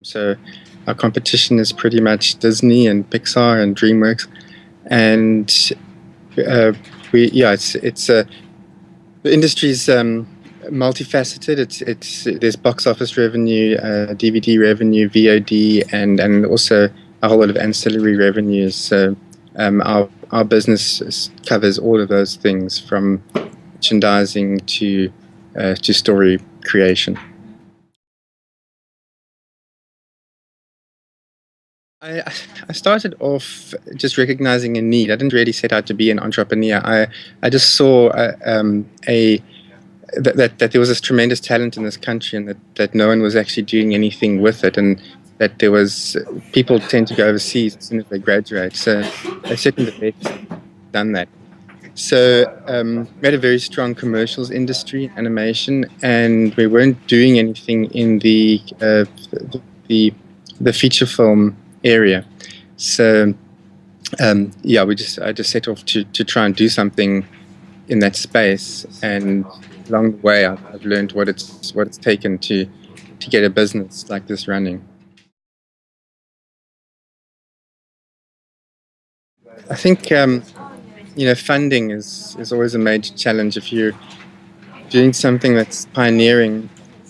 So our competition is pretty much Disney and Pixar and DreamWorks, and the industry's multifaceted. It's there's box office revenue, DVD revenue, VOD, and also a whole lot of ancillary revenues. So our business covers all of those things, from merchandising to story creation. I started off just recognizing a need. I didn't really set out to be an entrepreneur. I just saw that there was this tremendous talent in this country, and that no one was actually doing anything with it, and that there was people tend to go overseas as soon as they graduate. So I certainly the best done that. So we had a very strong commercials industry, animation, and we weren't doing anything in the feature film area. So I just set off to try and do something in that space, and along the way I've learned what it's taken to get a business like this running. I think funding is always a major challenge. If you're doing something that's pioneering,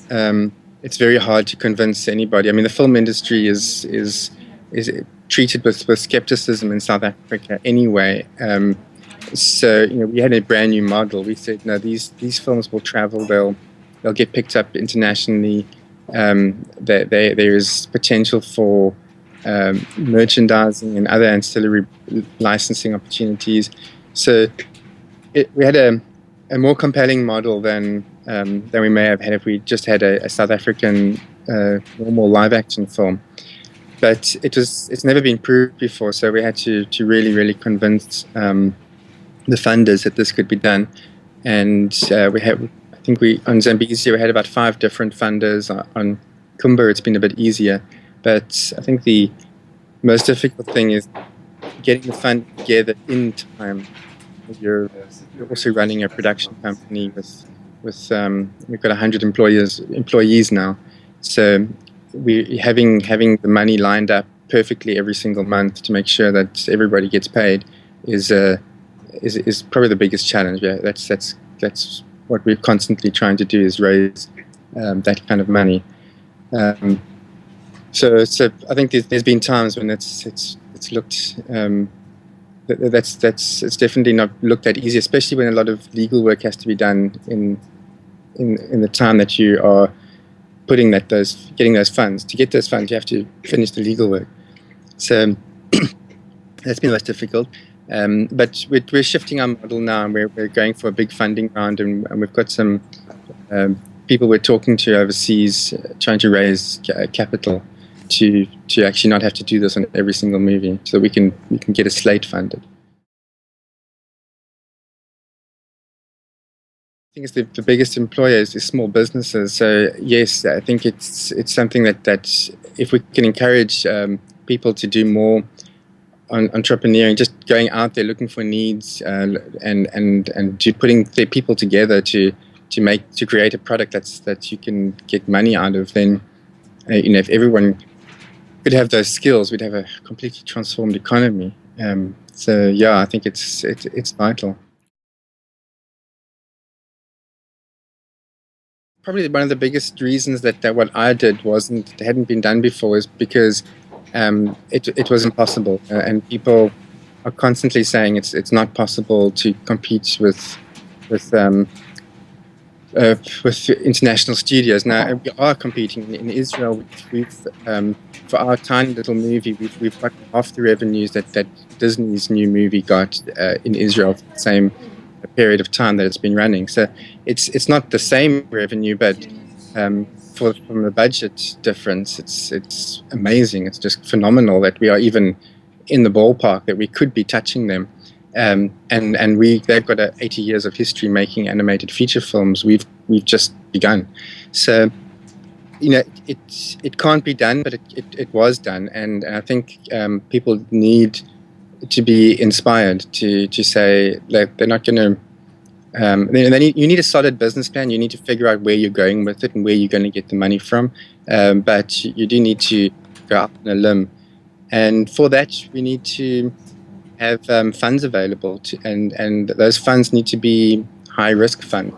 it's very hard to convince anybody. I mean, the film industry is treated with skepticism in South Africa anyway. So we had a brand new model. We said, no, these films will travel. They'll get picked up internationally. There is potential for merchandising and other ancillary licensing opportunities. So we had a more compelling model than we may have had if we just had a South African normal live action film. But it's never been proved before, so we had to really convince the funders that this could be done. And on Zambezi we had about 5 different funders. On Kumba it's been a bit easier, but I think the most difficult thing is getting the fund together in time. You're also running a production company with we've got 100 employees now, so we having the money lined up perfectly every single month to make sure that everybody gets paid is probably the biggest challenge. Yeah, that's what we're constantly trying to do, is raise that kind of money. So I think there's been times when it's looked it's definitely not looked at easy, especially when a lot of legal work has to be done in the time that you are getting those funds. To get those funds, you have to finish the legal work. So that's been most difficult. But we're shifting our model now, and we're going for a big funding round, and we've got some people we're talking to overseas, trying to raise capital to actually not have to do this on every single movie, so we can get a slate funded. I think it's the biggest employers is small businesses. So yes, I think it's something that if we can encourage people to do more on entrepreneuring, just going out there looking for needs, and to putting their people together to create a product that you can get money out of, then if everyone could have those skills, we'd have a completely transformed economy. So yeah, I think it's vital. Probably one of the biggest reasons that what I did hadn't been done before is because it was impossible, and people are constantly saying it's not possible to compete with international studios. Now we are competing in Israel. We've for our tiny little movie, we've got half the revenues that Disney's new movie got in Israel for the same period of time that it's been running. So it's not the same revenue, but from the budget difference, it's amazing. It's just phenomenal that we are even in the ballpark, that we could be touching them. And they've got 80 years of history making animated feature films. We've just begun. So it can't be done, but it was done, and I think people need to be inspired to say that they're not going to Then you need a solid business plan. You need to figure out where you're going with it and where you're going to get the money from. But you do need to go out on a limb. And for that, we need to have funds available, and those funds need to be high risk funds.